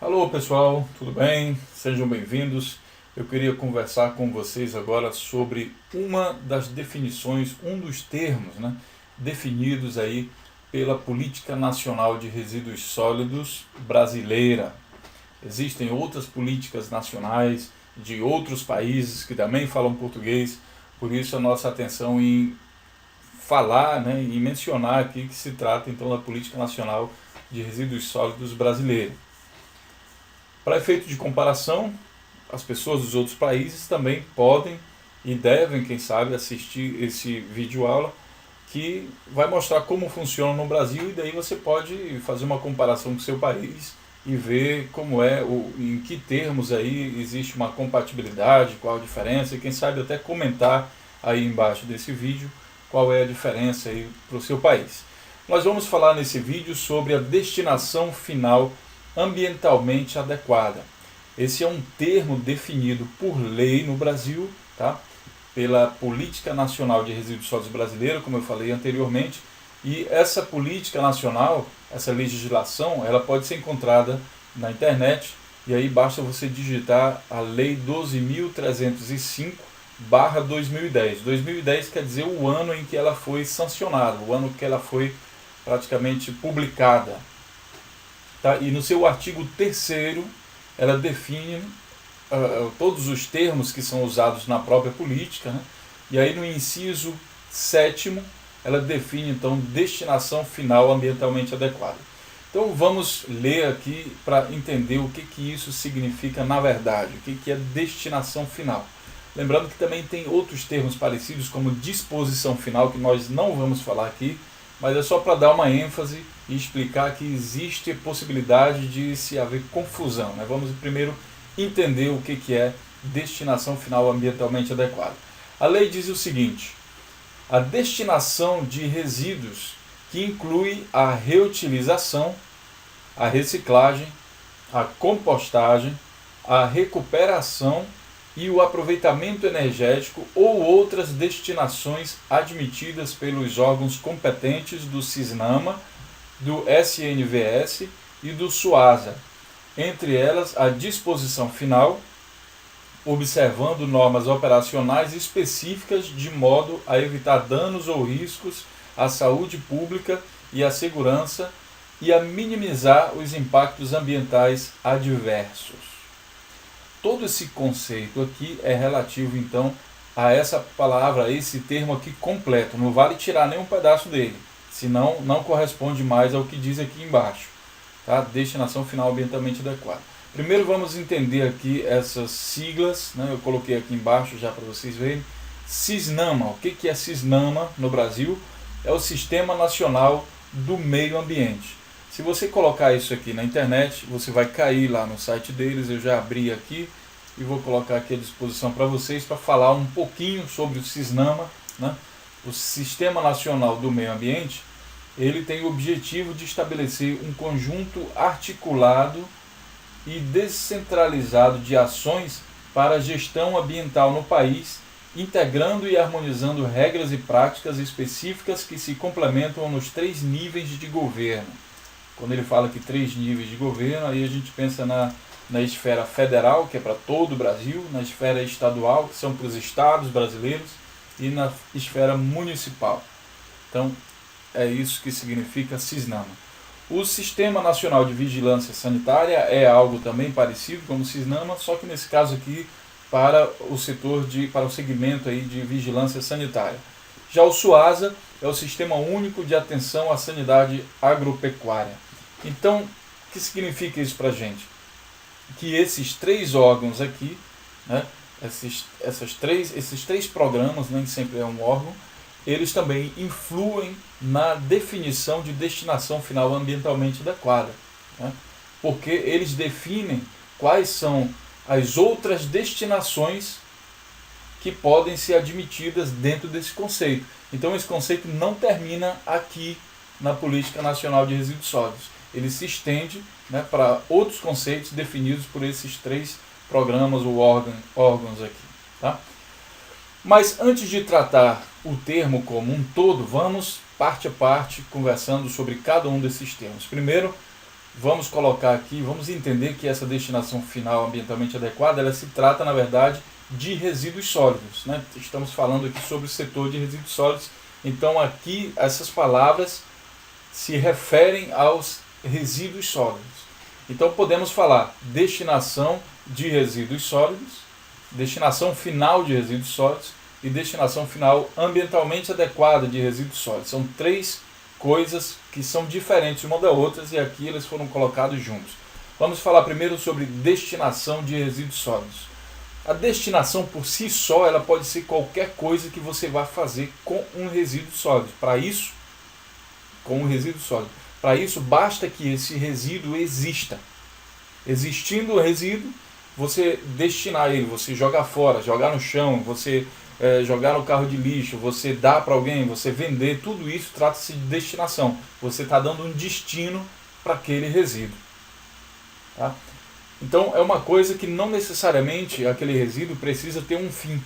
Alô pessoal, tudo bem? Sejam bem-vindos. Eu queria conversar com vocês agora sobre uma das definições, um dos termos, definidos aí pela Política Nacional de Resíduos Sólidos brasileira. Existem outras políticas nacionais de outros países que também falam português, por isso a nossa atenção em falar, e mencionar aqui que se trata então da Política Nacional de Resíduos Sólidos brasileira. Para efeito de comparação, as pessoas dos outros países também podem e devem, quem sabe, assistir esse vídeo aula que vai mostrar como funciona no Brasil, e daí você pode fazer uma comparação com o seu país e ver como é, em que termos aí existe uma compatibilidade, qual a diferença, e quem sabe até comentar aí embaixo desse vídeo qual é a diferença aí para o seu país. Nós vamos falar nesse vídeo sobre a destinação final ambientalmente adequada. Esse é um termo definido por lei no Brasil, tá? Pela Política Nacional de Resíduos Sólidos Brasileira, como eu falei anteriormente, e essa política nacional, essa legislação, ela pode ser encontrada na internet, e aí basta você digitar a Lei 12.305/2010. 2010 quer dizer o ano em que ela foi sancionada, o ano que ela foi praticamente publicada. Tá? E no seu artigo 3º, ela define todos os termos que são usados na própria política, e aí no inciso 7º, ela define então destinação final ambientalmente adequada. Então vamos ler aqui para entender o que isso significa na verdade, o que é destinação final. Lembrando que também tem outros termos parecidos, como disposição final, que nós não vamos falar aqui, mas é só para dar uma ênfase e explicar que existe a possibilidade de se haver confusão. Vamos primeiro entender o que é destinação final ambientalmente adequada. A lei diz o seguinte: a destinação de resíduos que inclui a reutilização, a reciclagem, a compostagem, a recuperação e o aproveitamento energético ou outras destinações admitidas pelos órgãos competentes do CISNAMA, do SNVS e do SUASA, entre elas a disposição final, observando normas operacionais específicas de modo a evitar danos ou riscos à saúde pública e à segurança e a minimizar os impactos ambientais adversos. Todo esse conceito aqui é relativo então a essa palavra, a esse termo aqui completo. Não vale tirar nenhum pedaço dele, senão não corresponde mais ao que diz aqui embaixo. Tá? Destinação final ambientalmente adequada. Primeiro vamos entender aqui essas siglas, eu coloquei aqui embaixo já para vocês verem. CISNAMA, o que é CISNAMA no Brasil? É o Sistema Nacional do Meio Ambiente. Se você colocar isso aqui na internet, você vai cair lá no site deles. Eu já abri aqui e vou colocar aqui à disposição para vocês para falar um pouquinho sobre o CISNAMA. O Sistema Nacional do Meio Ambiente, ele tem o objetivo de estabelecer um conjunto articulado e descentralizado de ações para a gestão ambiental no país, integrando e harmonizando regras e práticas específicas que se complementam nos 3 níveis de governo. Quando ele fala que 3 níveis de governo, aí a gente pensa na esfera federal, que é para todo o Brasil, na esfera estadual, que são para os estados brasileiros, e na esfera municipal. Então, é isso que significa CISNAMA. O Sistema Nacional de Vigilância Sanitária é algo também parecido como o CISNAMA, só que nesse caso aqui para o setor para o segmento aí de vigilância sanitária. Já o SUASA é o Sistema Único de Atenção à Sanidade Agropecuária. Então, o que significa isso para a gente? Que esses 3 órgãos aqui, esses três programas, nem sempre é um órgão, eles também influem na definição de destinação final ambientalmente adequada. Porque eles definem quais são as outras destinações que podem ser admitidas dentro desse conceito. Então esse conceito não termina aqui na Política Nacional de Resíduos Sólidos. Ele se estende para outros conceitos definidos por esses 3 programas ou órgãos aqui. Tá? Mas antes de tratar o termo como um todo, vamos parte a parte conversando sobre cada um desses termos. Primeiro, vamos colocar aqui, vamos entender que essa destinação final ambientalmente adequada, ela se trata, na verdade, de resíduos sólidos, né? Estamos falando aqui sobre o setor de resíduos sólidos, então aqui essas palavras se referem aos resíduos sólidos. Então podemos falar destinação de resíduos sólidos, destinação final de resíduos sólidos e destinação final ambientalmente adequada de resíduos sólidos. São três coisas que são diferentes uma da outra e aqui eles foram colocados juntos. Vamos falar primeiro sobre destinação de resíduos sólidos. A destinação por si só, ela pode ser qualquer coisa que você vá fazer com um resíduo sólido. Para isso, com um resíduo sólido. Para isso, basta que esse resíduo exista. Existindo o resíduo, você destinar ele, você jogar fora, jogar no chão, você jogar no carro de lixo, você dar para alguém, você vender, tudo isso trata-se de destinação. Você está dando um destino para aquele resíduo. Tá? Então é uma coisa que não necessariamente aquele resíduo precisa ter um fim.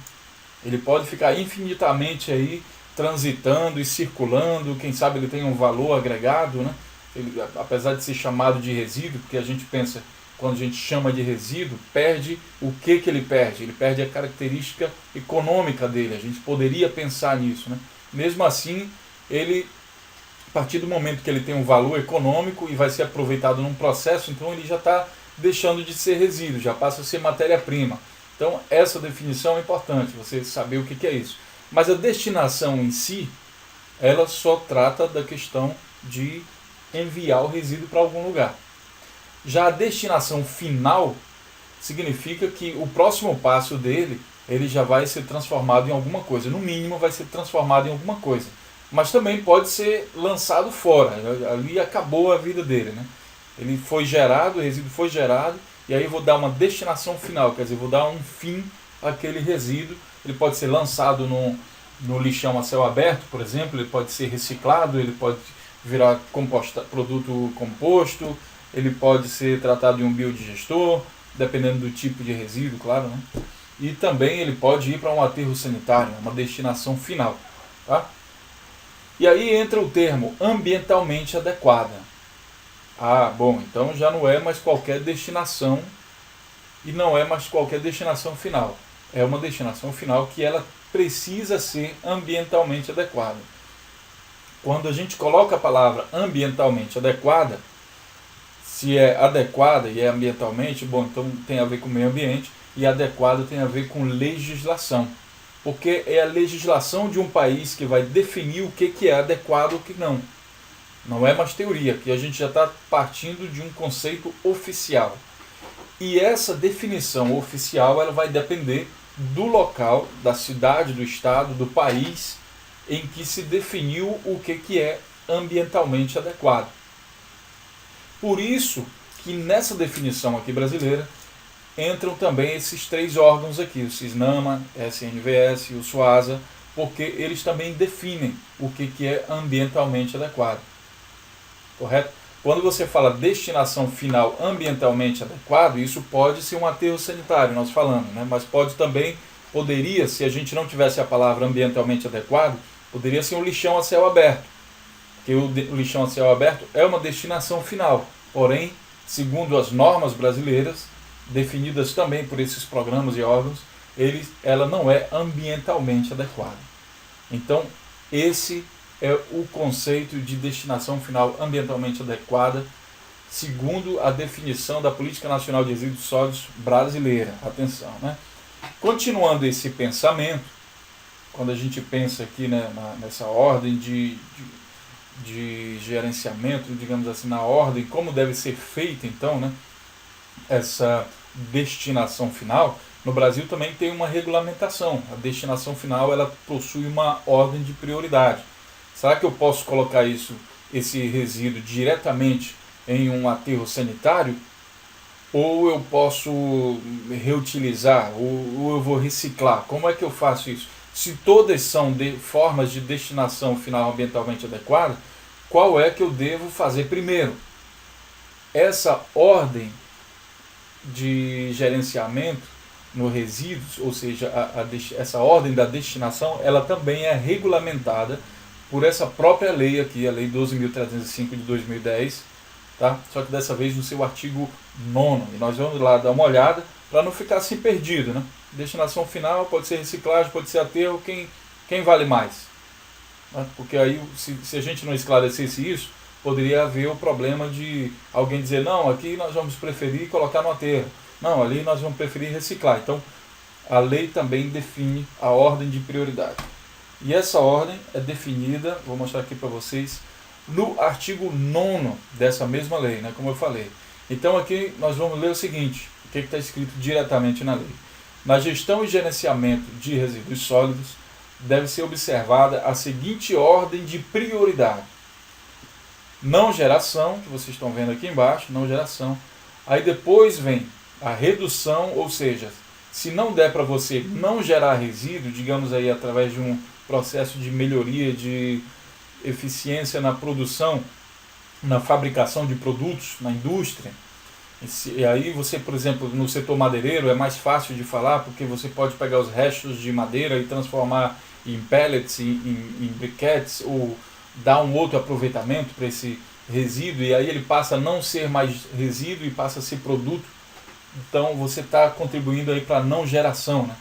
Ele pode ficar infinitamente aí transitando e circulando, quem sabe ele tem um valor agregado, né? Ele, apesar de ser chamado de resíduo, porque a gente pensa, quando a gente chama de resíduo, perde o que ele perde? Ele perde a característica econômica dele, a gente poderia pensar nisso, né? Mesmo assim, ele, a partir do momento que ele tem um valor econômico e vai ser aproveitado num processo, então ele já está deixando de ser resíduo, já passa a ser matéria-prima. Então essa definição é importante, você saber o que é isso. Mas a destinação em si, ela só trata da questão de enviar o resíduo para algum lugar. Já a destinação final significa que o próximo passo dele, ele já vai ser transformado em alguma coisa. No mínimo vai ser transformado em alguma coisa. Mas também pode ser lançado fora. Ali acabou a vida dele, né? Ele foi gerado, o resíduo foi gerado, e aí eu vou dar uma destinação final, quer dizer, vou dar um fim àquele resíduo. Ele pode ser lançado no lixão a céu aberto, por exemplo, ele pode ser reciclado, ele pode virar produto composto, ele pode ser tratado em um biodigestor, dependendo do tipo de resíduo, claro, né? E também ele pode ir para um aterro sanitário, uma destinação final. Tá? E aí entra o termo ambientalmente adequada. Ah, bom, então já não é mais qualquer destinação e não é mais qualquer destinação final. É uma destinação final que ela precisa ser ambientalmente adequada. Quando a gente coloca a palavra ambientalmente adequada, se é adequada e é ambientalmente, bom, então tem a ver com o meio ambiente, e adequada tem a ver com legislação. Porque é a legislação de um país que vai definir o que é adequado e o que não. Não é mais teoria, que a gente já está partindo de um conceito oficial. E essa definição oficial ela vai depender do local, da cidade, do estado, do país em que se definiu o que é ambientalmente adequado. Por isso que nessa definição aqui brasileira entram também esses três órgãos aqui, o CISNAMA, SNVS e o SUASA, porque eles também definem o que é ambientalmente adequado. Correto? Quando você fala destinação final ambientalmente adequado, isso pode ser um aterro sanitário, nós falamos, né? Mas poderia, se a gente não tivesse a palavra ambientalmente adequado, poderia ser um lixão a céu aberto. Porque o lixão a céu aberto é uma destinação final. Porém, segundo as normas brasileiras, definidas também por esses programas e órgãos, ela não é ambientalmente adequada. Então, esse é o conceito de destinação final ambientalmente adequada, segundo a definição da Política Nacional de Resíduos Sólidos brasileira. Atenção, né? Continuando esse pensamento, quando a gente pensa aqui, né, nessa ordem de gerenciamento, digamos assim, na ordem, como deve ser feita, então, né, essa destinação final, no Brasil também tem uma regulamentação. A destinação final ela possui uma ordem de prioridade. Será que eu posso colocar esse resíduo diretamente em um aterro sanitário? Ou eu posso reutilizar? Ou eu vou reciclar? Como é que eu faço isso? Se todas são formas de destinação final ambientalmente adequada, qual é que eu devo fazer primeiro? Essa ordem de gerenciamento no resíduos, ou seja, essa ordem da destinação, ela também é regulamentada por essa própria lei aqui, a Lei 12.305 de 2010, tá? Só que dessa vez no seu artigo 9º. E nós vamos lá dar uma olhada para não ficar assim perdido, né? Destinação final pode ser reciclagem, pode ser aterro, quem vale mais? Né? Porque aí, se a gente não esclarecesse isso, poderia haver o problema de alguém dizer, não, aqui nós vamos preferir colocar no aterro, não, ali nós vamos preferir reciclar. Então, a lei também define a ordem de prioridade. E essa ordem é definida, vou mostrar aqui para vocês, no artigo 9º dessa mesma lei, né, como eu falei. Então aqui nós vamos ler o seguinte, o que está escrito diretamente na lei. Na gestão e gerenciamento de resíduos sólidos, deve ser observada a seguinte ordem de prioridade. Não geração, que vocês estão vendo aqui embaixo, não geração. Aí depois vem a redução, ou seja, se não der para você não gerar resíduo, digamos aí através de um processo de melhoria, de eficiência na produção, na fabricação de produtos, na indústria. E aí você, por exemplo, no setor madeireiro é mais fácil de falar, porque você pode pegar os restos de madeira e transformar em pellets, em briquetes, ou dar um outro aproveitamento para esse resíduo, e aí ele passa a não ser mais resíduo e passa a ser produto. Então você está contribuindo aí para a não geração, né?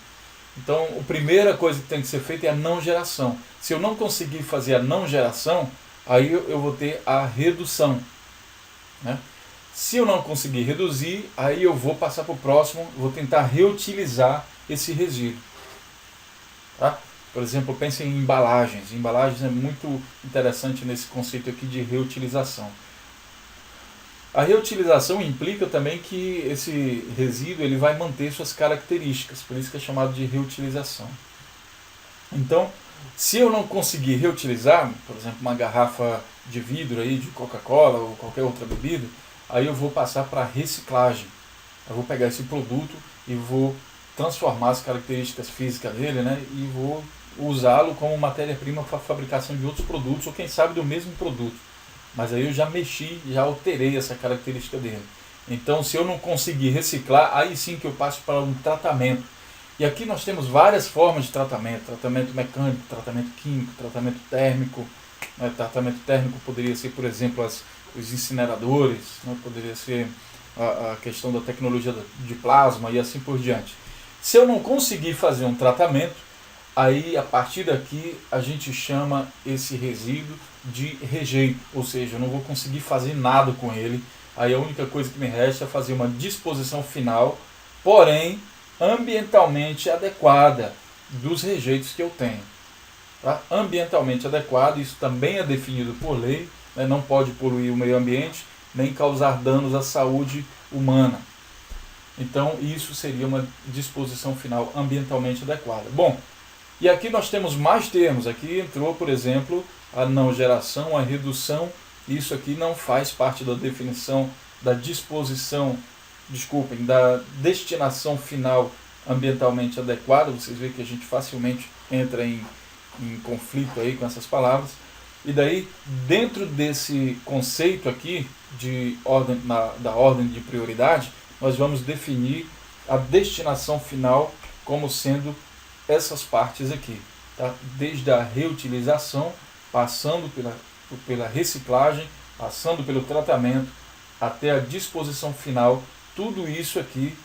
Então a primeira coisa que tem que ser feita é a não geração. Se eu não conseguir fazer a não geração, aí eu vou ter a redução, né? Se eu não conseguir reduzir, aí eu vou passar para o próximo, vou tentar reutilizar esse resíduo, tá? Por exemplo, pense em embalagens. Embalagens é muito interessante nesse conceito aqui de reutilização. A reutilização implica também que esse resíduo ele vai manter suas características, por isso que é chamado de reutilização. Então, se eu não conseguir reutilizar, por exemplo, uma garrafa de vidro aí, de Coca-Cola ou qualquer outra bebida, aí eu vou passar para reciclagem. Eu vou pegar esse produto e vou transformar as características físicas dele, né, e vou usá-lo como matéria-prima para a fabricação de outros produtos, ou quem sabe do mesmo produto. Mas aí eu já mexi, já alterei essa característica dele. Então, se eu não conseguir reciclar, aí sim que eu passo para um tratamento. E aqui nós temos várias formas de tratamento. Tratamento mecânico, tratamento químico, tratamento térmico. Né? Tratamento térmico poderia ser, por exemplo, os incineradores, né? Poderia ser a questão da tecnologia de plasma e assim por diante. Se eu não conseguir fazer um tratamento, aí a partir daqui a gente chama esse resíduo de rejeito, ou seja, eu não vou conseguir fazer nada com ele. Aí a única coisa que me resta é fazer uma disposição final, porém ambientalmente adequada dos rejeitos que eu tenho. Tá? Ambientalmente adequado, isso também é definido por lei, né? Não pode poluir o meio ambiente, nem causar danos à saúde humana. Então isso seria uma disposição final ambientalmente adequada. Bom, e aqui nós temos mais termos. Aqui entrou, por exemplo, a não geração, a redução. Isso aqui não faz parte da definição da disposição, desculpem, da destinação final ambientalmente adequada. Vocês veem que a gente facilmente entra em conflito aí com essas palavras. E daí, dentro desse conceito aqui de ordem, da ordem de prioridade, nós vamos definir a destinação final como sendo essas partes aqui, tá? Desde a reutilização, passando pela reciclagem, passando pelo tratamento, até a disposição final. Tudo isso aqui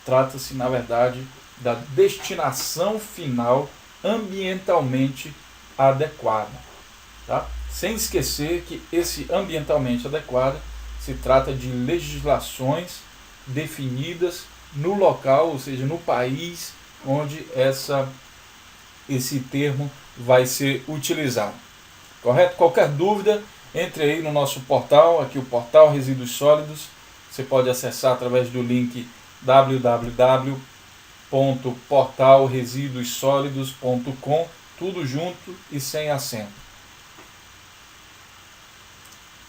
trata-se, na verdade, da destinação final ambientalmente adequada, tá? Sem esquecer que esse ambientalmente adequado se trata de legislações definidas no local, ou seja, no país onde esse termo vai ser utilizado. Correto? Qualquer dúvida, entre aí no nosso portal, aqui o portal Resíduos Sólidos. Você pode acessar através do link www.portalresiduossolidos.com, tudo junto e sem acento.